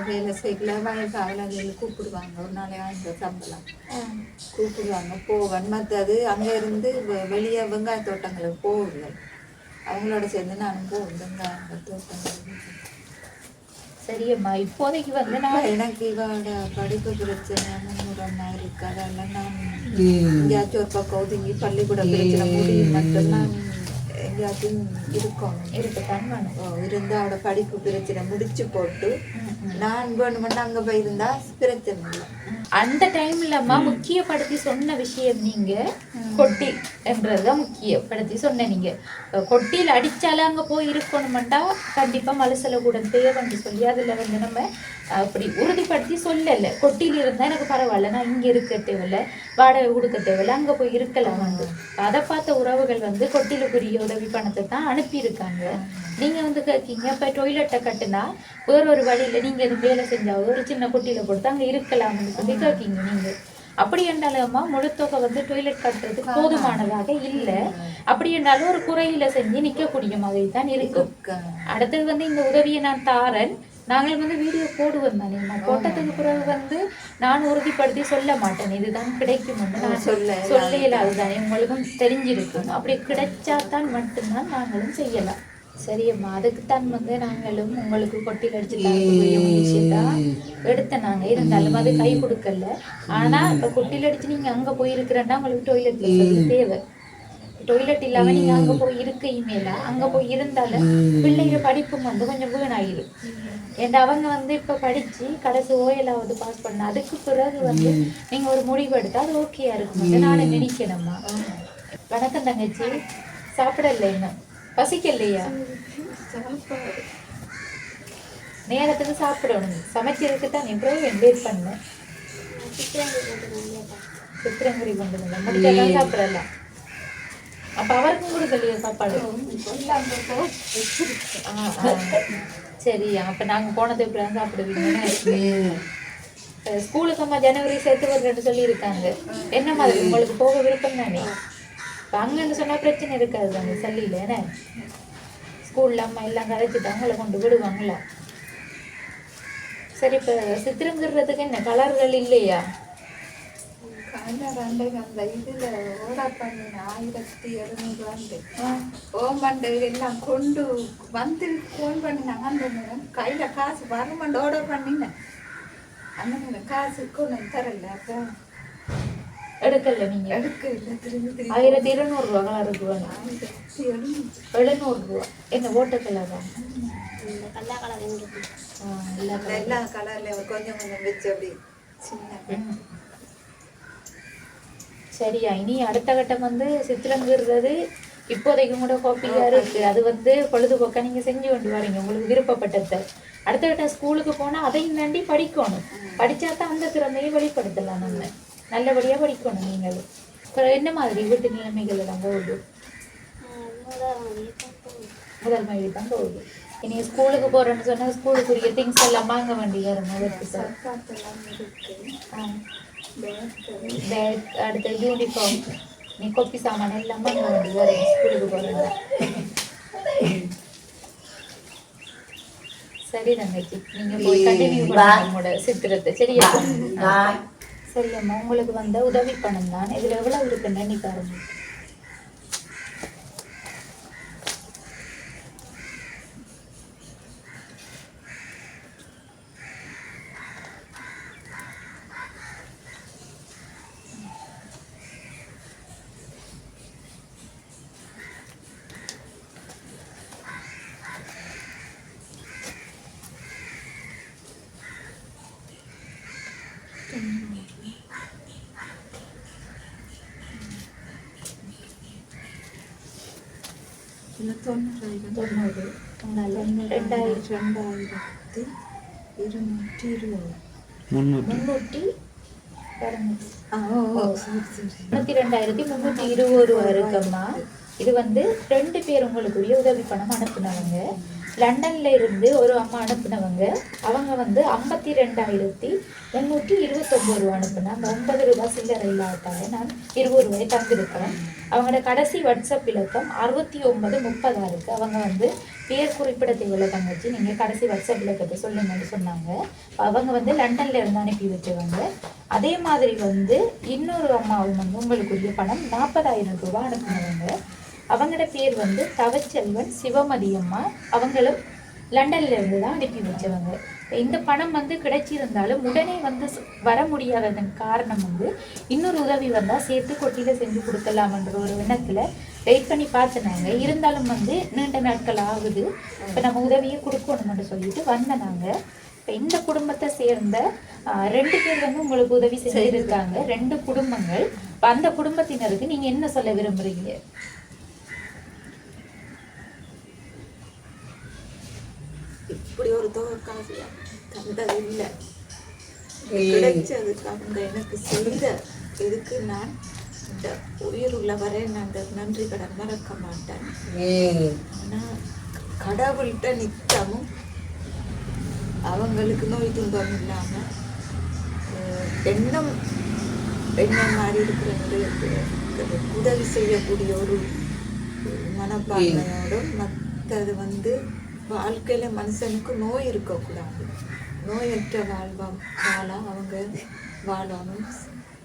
வேலை செய்யல. வயல் காவலர்கள் கூப்பிடுவாங்க. ஒரு நாளைக்கு 1000 சம்பளம் கூப்பிடுவாங்க, போவேன். மற்றது அங்க இருந்து வெளியே வெங்காய தோட்டங்களுக்கு போகுங்கள். அவங்களோட சேர்ந்து நானும் போவேன் வெங்காய தோட்டங்கள். சரியம்மா, இப்போதைக்கு வந்து நான் எனக்கு இவட படிப்பு பிரச்சனை மும்முரமா இருக்கு. அதெல்லாம் நான் எங்கேயாச்சும் ஒரு பக்கம் ஒதுங்கி பள்ளிக்கூட பிரச்சனை முடியும் மட்டும்தான் எங்கேயாச்சும் இருக்கணும் இருந்து அவட படிப்பு பிரச்சனை முடிச்சு போட்டு நான் வேணுமெண்டா அங்க போயிருந்தா பிரச்சனை இல்லை. அந்த டைம்லம்மா முக்கியப்படுத்தி சொன்ன விஷயம் நீங்க கொட்டி என்றதுதான் முக்கியப்படுத்தி சொன்ன. நீங்க கொட்டியில் அடிச்சாலும் அங்க போய் இருக்கணுமெண்டா கண்டிப்பா மலசல கூட தேவைன்னு சொல்லி அதுல வந்து நம்ம அப்படி உறுதிப்படுத்தி சொல்லல. கொட்டியில் இருந்தா எனக்கு பரவாயில்ல, நான் இங்க இருக்க தேவையில்ல, வாடகை கொடுக்க தேவையில்ல, அங்க போய் இருக்கலாம். வந்து அதை பார்த்த உறவுகள் வந்து கொட்டிலுக்குரிய உதவி பணத்தை தான் அனுப்பியிருக்காங்க. நீங்க வந்து கேட்கீங்க இப்ப டொய்லெட்டை கட்டுனா வேறொரு வழியில நீங்க எதுவும் வேலை செஞ்சாவது ஒரு சின்ன கொட்டியில கொடுத்து அங்க இருக்கலாம்னு சொல்லி கேட்கீங்க. நீங்க அப்படி என்றாலும்மா முழுத்தொகை வந்து டொய்லெட் கட்டுறதுக்கு போதுமானதாக இல்லை. அப்படி என்றாலும் ஒரு குறையில செஞ்சு நிற்கக்கூடிய மாதிரி தான் இருக்கும். அடுத்தது வந்து இந்த உதவியை நான் தாரேன், நாங்கள் வந்து வீடியோ போடுவோம் தானே. நான் போட்டதுக்கு பிறகு வந்து நான் உறுதிப்படுத்தி சொல்ல மாட்டேன் இதுதான் கிடைக்கும் நான் சொல்லல. அதுதானே உங்களுக்கும் தெரிஞ்சிருக்கும். அப்படி கிடைச்சாதான் மட்டும்தான் நாங்களும் செய்யலாம். சரியம்மா, அதுக்குத்தான் வந்து நாங்களும் உங்களுக்கு கொட்டில் அடிச்சு விஷயத்தான் எடுத்த நாங்க இருந்தாலும் அது கை கொடுக்கல. ஆனா இப்ப கொட்டில் அடிச்சு நீங்க அங்க போயிருக்கிறேன்னா உங்களுக்கு டொய்லெட் தேவை. டொய்லெட் இல்லாம நீங்க அங்க போய் இருக்கையுமே இல்ல, அங்க போய் இருந்தாலும் பிள்ளைங்க படிப்பும் வந்து கொஞ்சம் வீணாயிரும். ஏன்னா அவங்க வந்து இப்ப படிச்சு கடைசி ஓயலாவது பாஸ் பண்ண அதுக்கு பிறகு வந்து நீங்க ஒரு முடிவு எடுத்தா அது ஓகேயா இருக்கும் நானே நினைக்கணும்மா. வணக்கம் தங்கச்சி, சாப்பிடல இன்னும் பசிக்கலையா? நேரத்துக்கு சாப்பிடணும், சமைச்சிருக்கு தான் எவ்வளவு வெயிட் பண்ண. சித்திரங்குடி கொண்டு வந்தேன், முடிச்செல்லாம் சாப்பிடலாம். அப்ப அவருக்கும் கொடுக்கலையா சாப்பாடு? சரியா, அப்ப நாங்க போனது இப்படிதான் சாப்பிடுவீங்க. ஸ்கூலுக்கு அம்மா ஜனவரி சேர்த்து வருதுன்னு சொல்லி இருக்காங்க. என்ன மாதிரி உங்களுக்கு போக விருப்பம் தானே? அங்கன்னு சொன்னா பிரச்சனை இருக்காது தானே சல்லியில. என்ன ஸ்கூல்ல அம்மா எல்லாம் கரைச்சிட்டு அவங்கள கொண்டு விடுவாங்களா? சரி, இப்ப சித்திரங்கிறதுக்கு என்ன கலர்கள் இல்லையா? அந்த இதுல ஓர்டர் பண்ணின 1700 எல்லாம் கொண்டு வந்து போன் பண்ணினாங்க. அந்த நேரம் கையில காசு வரமாண்டு ஓர்டர் பண்ணினேன். அந்த நேரம் காசு கொண்டு தரல. அப்ப எடுக்கல நீங்க? எடுக்கல. திரும்பி 1200 ரூபா கலருக்கு வேணும். 700 ரூபா. என்ன ஓட்ட கலரா? எல்லா கலர்ல கொஞ்சம் கொஞ்சம் வச்சு அப்படி சின்ன. சரியா, இனி அடுத்த கட்டம் வந்து சித்திரங்கிறது இப்போதைக்கு கூட காப்பியா இருக்கு. அது வந்து பொழுதுபோக்கா நீங்க செஞ்சு கொண்டு வரீங்க உங்களுக்கு விருப்பப்பட்டதை. அடுத்த கட்டம் ஸ்கூலுக்கு போனா அதையும் தாண்டி படிக்கணும். படிச்சாதான் அந்த திறமையை வெளிப்படுத்தலாம். நம்ம நல்லபடியா படிக்கணும். நீங்களும் அப்புறம் என்ன மாதிரி வீட்டு நிலைமைகள் எல்லாம் போகுது? முதல் மொழி தான் போகுது. இனி ஸ்கூலுக்கு போறேன்னு சொன்னா ஸ்கூலுக்குரிய திங்ஸ் எல்லாம் வாங்க வேண்டிய பேக், அடுத்த யூனிஃபார்ம், நீ கொப்பி சாமான் எல்லாம் வாங்க வேண்டிய ஸ்கூலுக்கு போறேன்னா. சரி தங்கச்சி, நீங்க போய் கண்டினியூ பண்ணுங்க சித்திரத்தை. சரியா? சரியம்மா, உங்களுக்கு வந்த உதவி பணம் தான். இதுல எவ்வளவு இருக்குன்னு நீ பாருங்க. இதில் 90,000 2,220 32,320 இருக்கும்மா. இது வந்து 2 பேர் உங்களுக்குரிய உதவி பணம் அனுப்புனவங்க. லண்டன்ல இருந்து ஒரு அம்மா அனுப்புனவங்க. அவங்க வந்து 52,329 ரூபா அனுப்புனாங்க. 9 ரூபாய் சில்லறை இல்லாட்டாங்க. நான் 20 ரூபாய் தந்திருக்கிறேன். அவங்களோட கடைசி வாட்ஸ்அப் இலக்கம் 6930 இருக்கு. அவங்க வந்து பேர் குறிப்பிட தேவையில்ல தங்கச்சி, நீங்கள் கடைசி வாட்ஸ்அப் இலக்கத்தை சொல்லுங்கன்னு சொன்னாங்க. அவங்க வந்து லண்டன்ல இருந்து அனுப்பி வச்சவங்க. அதே மாதிரி வந்து இன்னொரு அம்மாவும் வந்து உங்களுக்குரிய பணம் 40,000 ரூபாய் அனுப்புனவங்க. அவங்களோட பேர் வந்து தவச்செல்வன் சிவமதி அம்மா. அவங்களும் லண்டன்ல இருந்து தான் அனுப்பி வச்சவங்க. இந்த பணம் வந்து கிடைச்சிருந்தாலும் உடனே வந்து வர முடியாததன் காரணம் வந்து இன்னொரு உதவி வந்தால் சேர்த்து கொட்டியில் செஞ்சு கொடுக்கலாம்ன்ற ஒரு எண்ணத்தில் வெயிட் பண்ணி பார்த்துனாங்க. இருந்தாலும் வந்து நீண்ட நாட்கள் ஆகுது, இப்போ நம்ம உதவியை கொடுக்கணும்னு சொல்லிட்டு வந்தனாங்க. இப்போ இந்த குடும்பத்தை சேர்ந்த 2 பேர் வந்து உங்களுக்கு உதவி செஞ்சிருக்காங்க. 2 குடும்பங்கள். இப்போ அந்த குடும்பத்தினருக்கு நீங்கள் என்ன சொல்ல விரும்புகிறீங்க? இப்படி ஒரு தொகை காசு தந்தது இல்லை, கிடைச்சதுக்கு அவங்க எனக்கு செய்த இதுக்கு நான் இந்த உயிர் உள்ள வரை நான் அந்த நன்றி கடன் மறக்க மாட்டேன். ஆனால் கடவுள்கிட்ட நித்தமும் அவங்களுக்கு நோய் துன்பம் இல்லாமல் என்ன மாதிரி இருக்கிறவங்களுக்கு உதவி செய்யக்கூடிய ஒரு மனப்பான்மையோடும், மற்றது வந்து வாழ்க்கையில மனுஷனுக்கு நோய் இருக்கக்கூடாது, நோயற்ற வாழ அவங்க வாழணும்,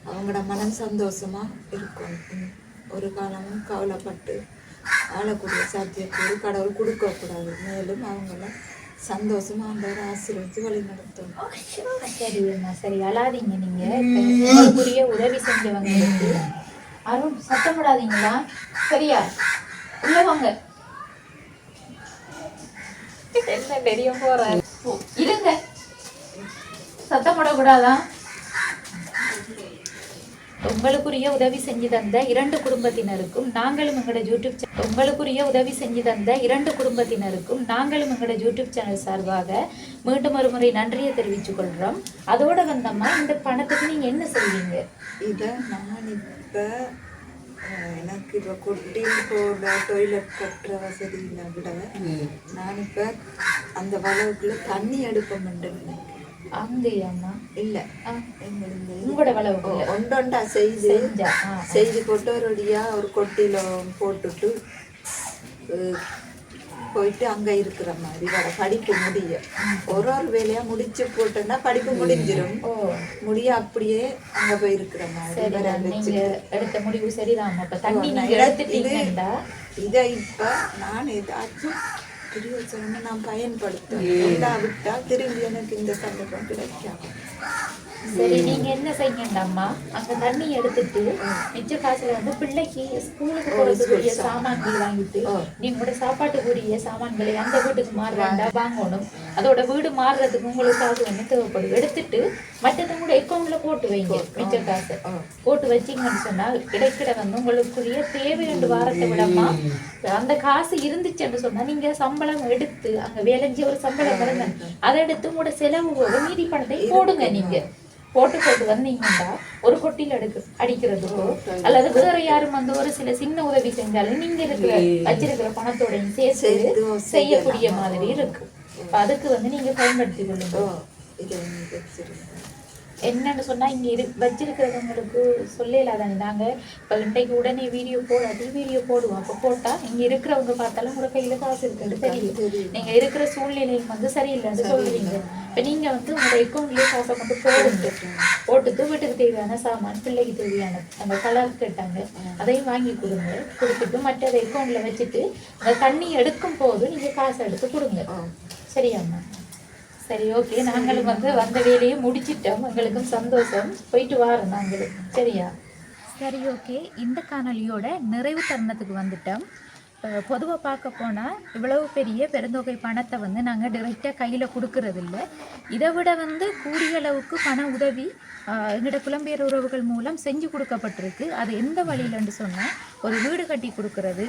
அவங்களோட மனம் சந்தோஷமா இருக்கணும், ஒரு காலமும் கவலைப்பட்டு வாழக்கூடிய சாத்தியக்கூறு கடவுள் கொடுக்கக்கூடாது. மேலும் அவங்கள சந்தோஷமா அந்த ஆசீர்வதித்து வழி நடத்தணும். சரி அம்மா, சரி அழாதீங்க. நீங்க உங்களுக்குரிய உதவி செஞ்சவங்களுக்கு அருண் சத்தம் போடாதீங்களா? சரியா? உள்ள வாங்க. என்ன தெரிய போற இருங்க, சத்தம் போடக்கூடாதா? உங்களுக்குரிய உதவி செஞ்சு தந்த 2 குடும்பத்தினருக்கும் நாங்களும் எங்களோட யூடியூப் சேனல் சார்பாக மீண்டும் ஒரு முறை நன்றியை தெரிவித்துக் கொள்றோம். அதோட வந்தம்மா, இந்த பணத்துக்கு நீங்க என்ன செய்வீங்க? இதை நான் இப்போ எனக்கு இப்போ கொட்டியில் போட டொய்லெட் கட்டுற வசதியை விட நான் இப்போ அந்த வளவுக்குள்ள தண்ணி எடுப்போம்னு அங்கேயாம்மா? இல்லை, உங்களோட வளவு ஒன்றொண்டா செய்து போட்டு ஒரு கொட்டியில் போட்டுட்டு போயிட்டு அங்கே இருக்கிற மாதிரி வர படிப்பு முடிய ஒரு வேலையா முடிச்சு போட்டோன்னா படிப்பு முடிஞ்சிடும். முடிய அப்படியே அங்கே போய் இருக்கிற மாதிரி எடுத்த முடிவு சரிதான். இதை இப்போ நான் ஏதாச்சும் பிரியோசனம் நான் பயன்படுத்தேன் விட்டா திரும்பி எனக்கு இந்த சந்தர்ப்பம் கிடைக்காது. சரி, நீங்க என்ன செய்யண்டாம்மா, அங்க தண்ணி எடுத்துட்டு மிச்ச காசுல வந்து பிள்ளைக்கு ஸ்கூலுக்கு போறதுக்குரிய சாமான்கள் வாங்கிட்டு நீங்களோட சாப்பாட்டுக்குரிய சாமான்களை அந்த வீட்டுக்கு மாறுறாண்டா வாங்கணும். அதோட வீடு மாறுறதுக்கு உங்களுக்கு காசு வந்து தேவைப்படும். எடுத்துட்டு மற்றது கூட அக்கௌண்ட்ல போட்டு வைங்க. மிச்ச காசு போட்டு வச்சிங்கன்னு சொன்னா கிடைக்கிட வந்து உங்களுக்குரிய தேவையண்டு வாரத்தை விடமா அந்த காசு இருந்துச்சுன்னு சொன்னா நீங்க சம்பளம் எடுத்து அங்க வேலைஞ்சி ஒரு சம்பளம் வருங்க, அதை எடுத்து உங்களோட செலவு போக மீதி பணத்தை போடுங்க. நீங்க போட்டு வந்தீங்கன்னா ஒரு கொட்டியில் அடிக்கிறதுக்கோ அல்லது வேற யாரும் வந்து ஒரு சில சின்ன உதவி செஞ்சாலும் நீங்க வச்சிருக்கிற பணத்தோடையும் சேர்த்து செய்யக்கூடிய மாதிரி இருக்கு. அதுக்கு வந்து நீங்க பயன்படுத்தி கொள்ளுங்க. என்னன்னு சொன்னா இங்க வச்சிருக்கிறவங்களுக்கு சொல்லலாதானே. நாங்க இப்ப இன்றைக்கு உடனே வீடியோ போடுவோம். அப்ப போட்டா இங்க இருக்கிறவங்க பார்த்தாலும் உங்க கையில காசு இருக்குன்னு தெரியும். நீங்க இருக்கிற சூழ்நிலையும் வந்து சரியில்லைன்னு சொல்லுவீங்க. இப்ப நீங்க வந்து உங்களோட அக்கௌண்ட்லயே காசை கொண்டு போட்டுட்டு வீட்டுக்கு தேவையான சாமான், பிள்ளைக்கு தேவையான அந்த கலர் கேட்டாங்க அதையும் வாங்கி கொடுத்துட்டு மற்றதை அக்கௌண்ட்ல வச்சுட்டு அந்த தண்ணி எடுக்கும் போது நீங்க காசை எடுத்து கொடுங்க. சரியாம்மா? சரி, ஓகே. நாங்களும் வந்து வந்த வேலையை முடிச்சிட்டோம். எங்களுக்கும் சந்தோஷம். போயிட்டு வாரோம் நாங்களும். சரியா? சரி, ஓகே. இந்த காணொலியோட நிறைவு தருணத்துக்கு வந்துட்டோம். பொதுவாக பார்க்க போனால் இவ்வளவு பெரிய பெருந்தொகை பணத்தை வந்து நாங்கள் டைரெக்டாக கையில் கொடுக்கறதில்ல. இதை விட வந்து கூடிய அளவுக்கு பண உதவி எங்களோட புலம்பெயர் உறவுகள் மூலம் செஞ்சு கொடுக்கப்பட்டிருக்கு. அது எந்த வழியிலன்னு சொன்னால், ஒரு வீடு கட்டி கொடுக்கறது,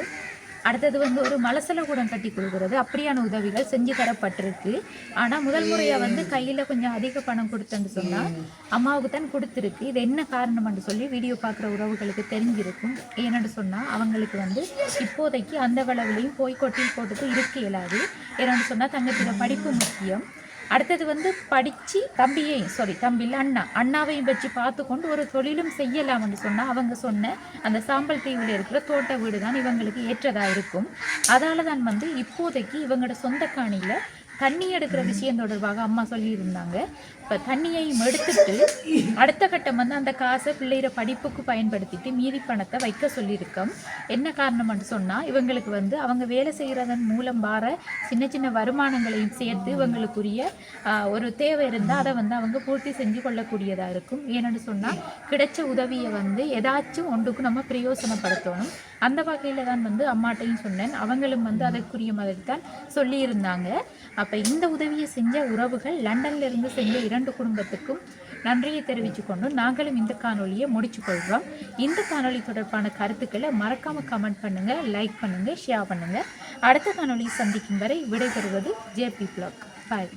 அடுத்தது வந்து ஒரு மலசல கூடம் கட்டி கொடுக்குறது, அப்படியான உதவிகள் செஞ்சு தரப்பட்டிருக்கு. ஆனால் முதல் முறையாக வந்து கையில் கொஞ்சம் அதிக பணம் கொடுத்தேன்னு சொன்னால் அம்மாவுக்கு தான் கொடுத்துருக்கு. இது என்ன காரணம்னு சொல்லி வீடியோ பார்க்குற உறவுகளுக்கு தெரிஞ்சிருக்கும். ஏன்னு சொன்னால் அவங்களுக்கு வந்து இப்போதைக்கு அந்த அளவுலையும் போய் கொட்டில் போட்டுட்டு இருக்க இயலாது. ஏன்னு சொன்னால் தங்கத்தில படிப்பு முக்கியம். அடுத்தது வந்து படித்து தம்பியில் அண்ணாவையும் வச்சு பார்த்து கொண்டு ஒரு தொழிலும் செய்யலாம்னு சொன்னால் அவங்க சொன்ன அந்த சாம்பல் தீவில் இருக்கிற தோட்ட வீடு தான் இவங்களுக்கு ஏற்றதாக இருக்கும். அதால் தான் வந்து இப்போதைக்கு இவங்களோட சொந்த காணியில் தண்ணி எடுக்கிற விஷயம் தொடர்பாக அம்மா சொல்லியிருந்தாங்க. இப்போ தண்ணியையும் எடுத்துட்டு அடுத்த கட்டம் வந்து அந்த காசை பிள்ளைகிற படிப்புக்கு பயன்படுத்திட்டு மீதி பணத்தை வைக்க சொல்லியிருக்கோம். என்ன காரணம்னு சொன்னால் இவங்களுக்கு வந்து அவங்க வேலை செய்கிறதன் மூலம் வர சின்ன சின்ன வருமானங்களையும் சேர்த்து இவங்களுக்குரிய ஒரு தேவை இருந்தால் அதை வந்து அவங்க பூர்த்தி செஞ்சு கொள்ளக்கூடியதாக இருக்கும். ஏன்னு சொன்னால் கிடைச்ச உதவியை வந்து ஏதாச்சும் ஒன்றுக்கு நம்ம பிரயோசனப்படுத்தணும். அந்த வகையில் தான் வந்து அம்மாட்டையும் சொன்னேன். அவங்களும் வந்து அதற்குரிய மாதிரி தான் சொல்லியிருந்தாங்க. அப்போ இந்த உதவியை செஞ்ச உறவுகள் லண்டன்ல இருந்து செஞ்ச 2 குடும்பத்துக்கும் நன்றியை தெரிவித்து கொண்டு நாங்களும் இந்த காணொலியை முடிச்சு கொள்கிறோம். இந்த காணொலி தொடர்பான கருத்துக்களை மறக்காமல் கமெண்ட் பண்ணுங்கள், லைக் பண்ணுங்கள், ஷேர் பண்ணுங்கள். அடுத்த காணொலியை சந்திக்கும் வரை விடைபெறுவது ஜேபி ப்ளாக். பாய்.